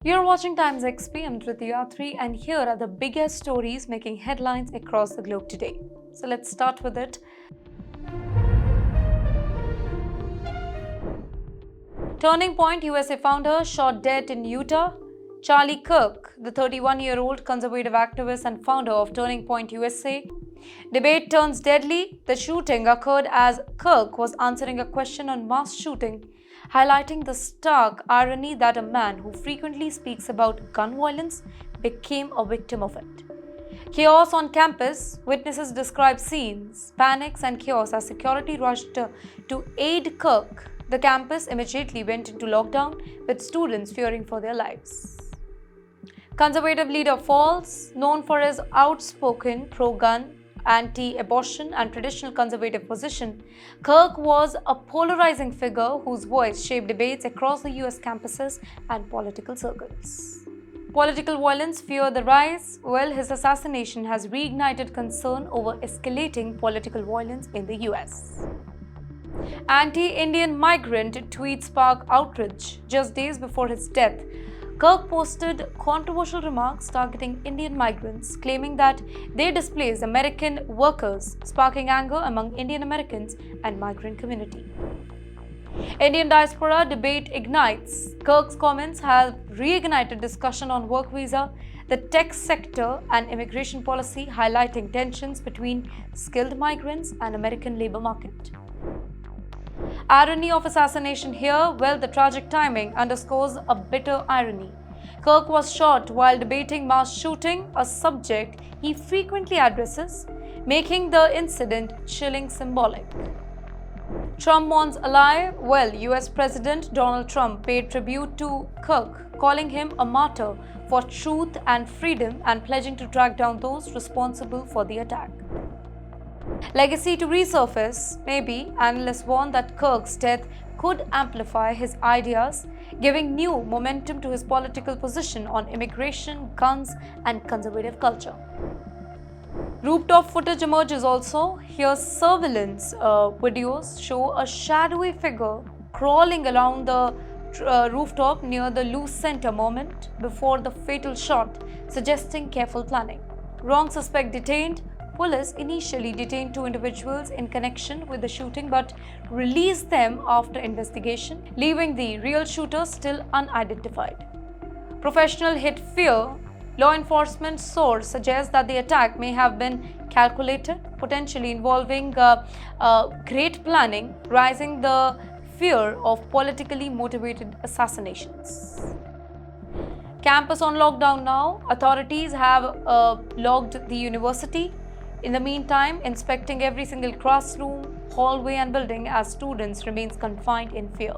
You're watching TimesXP. I'm Driti Atri, and here are the biggest stories making headlines across the globe today. So let's start with it. Turning Point USA founder shot dead in Utah. Charlie Kirk, the 31-year-old conservative activist and founder of Turning Point USA. Debate turns deadly. The shooting occurred as Kirk was answering a question on mass shooting, highlighting the stark irony that a man who frequently speaks about gun violence became a victim of it. Chaos on campus. Witnesses describe scenes, panics, and chaos as security rushed to aid Kirk. The campus immediately went into lockdown, with students fearing for their lives. Conservative leader falls. Known for his outspoken pro-gun, anti-abortion, and traditional conservative position, Kirk was a polarizing figure whose voice shaped debates across the US campuses and political circles. Political violence fear the rise. Well, his assassination has reignited concern over escalating political violence in the US. Anti-Indian migrant tweet spark outrage. Just days before his death, Kirk posted controversial remarks targeting Indian migrants, claiming that they displaced American workers, sparking anger among Indian Americans and migrant community. Indian diaspora debate ignites. Kirk's comments have reignited discussion on work visa, the tech sector, and immigration policy, highlighting tensions between skilled migrants and American labor market. Irony of assassination here. Well, the tragic timing underscores a bitter irony. Kirk was shot while debating mass shooting, a subject he frequently addresses, making the incident chilling symbolic. Trump mourns ally. Well, US President Donald Trump paid tribute to Kirk, calling him a martyr for truth and freedom and pledging to track down those responsible for the attack. Legacy to resurface. Maybe analysts warn that Kirk's death could amplify his ideas, giving new momentum to his political position on immigration, guns, and conservative culture. Rooftop footage emerges also. Here, surveillance videos show a shadowy figure crawling along the rooftop near the loose center moment before the fatal shot, suggesting careful planning. Wrong suspect detained. Police initially detained two individuals in connection with the shooting but released them after investigation, leaving the real shooter still unidentified. Professional hit fear. Law enforcement source suggests that the attack may have been calculated, potentially involving great planning, raising the fear of politically motivated assassinations. Campus on lockdown now. Authorities have locked the university. In the meantime, inspecting every single classroom, hallway, and building as students remain confined in fear.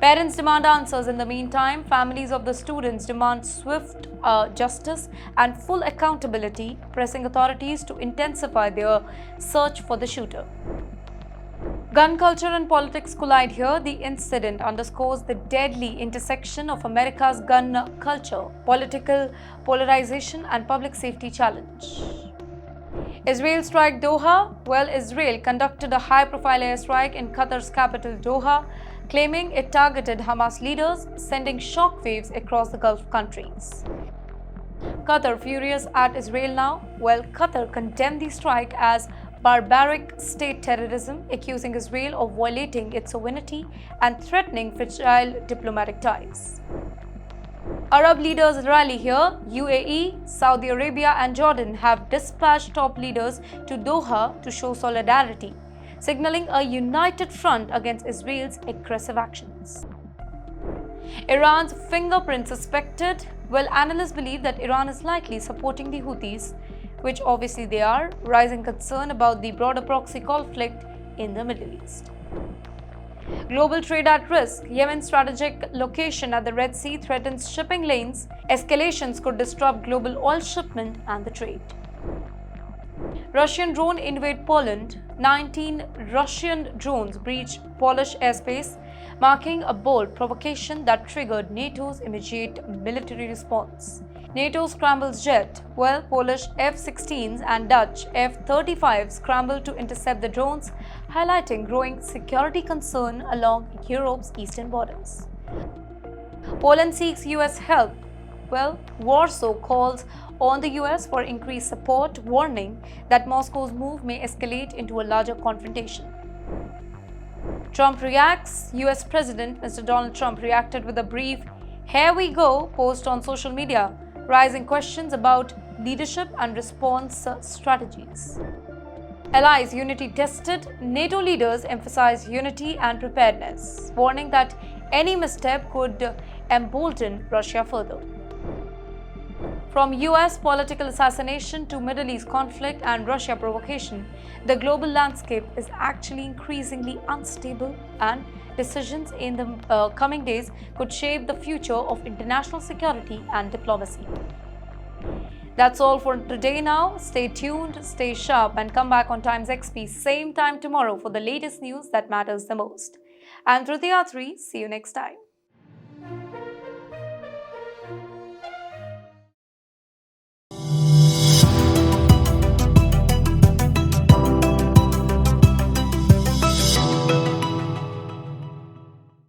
Parents demand answers. In the meantime, families of the students demand swift justice and full accountability, pressing authorities to intensify their search for the shooter. Gun culture and politics collide here. The incident underscores the deadly intersection of America's gun culture, political polarization, and public safety challenge. Israel strike Doha. Well, Israel conducted a high-profile airstrike in Qatar's capital Doha, claiming it targeted Hamas leaders, sending shockwaves across the Gulf countries. Qatar furious at Israel now. Well, Qatar condemned the strike as barbaric state terrorism, accusing Israel of violating its sovereignty and threatening fragile diplomatic ties. Arab leaders rally here. UAE, Saudi Arabia, and Jordan have dispatched top leaders to Doha to show solidarity, signaling a united front against Israel's aggressive actions. Iran's fingerprint suspected. Well, analysts believe that Iran is likely supporting the Houthis, which obviously they are, rising concern about the broader proxy conflict in the Middle East. Global trade at risk. Yemen's strategic location at the Red Sea threatens shipping lanes. Escalations could disrupt global oil shipment and the trade. Russian drone invade Poland. 19 Russian drones breach Polish airspace, marking a bold provocation that triggered NATO's immediate military response. NATO scrambles jet. Well, Polish F-16s and Dutch F-35s scrambled to intercept the drones, highlighting growing security concern along Europe's eastern borders. Poland seeks US help. Well, Warsaw calls on the US for increased support, warning that Moscow's move may escalate into a larger confrontation. Trump reacts. US President Mr. Donald Trump reacted with a brief "Here we go" post on social media, raising questions about leadership and response strategies. Allies' unity tested. NATO leaders emphasize unity and preparedness, warning that any misstep could embolden Russia further. From US political assassination to Middle East conflict and Russia provocation, the global landscape is actually increasingly unstable, and decisions in the coming days could shape the future of international security and diplomacy. That's all for today now. Stay tuned, stay sharp, and come back on TimesXP same time tomorrow for the latest news that matters the most. I'm Driti Atri. See you next time.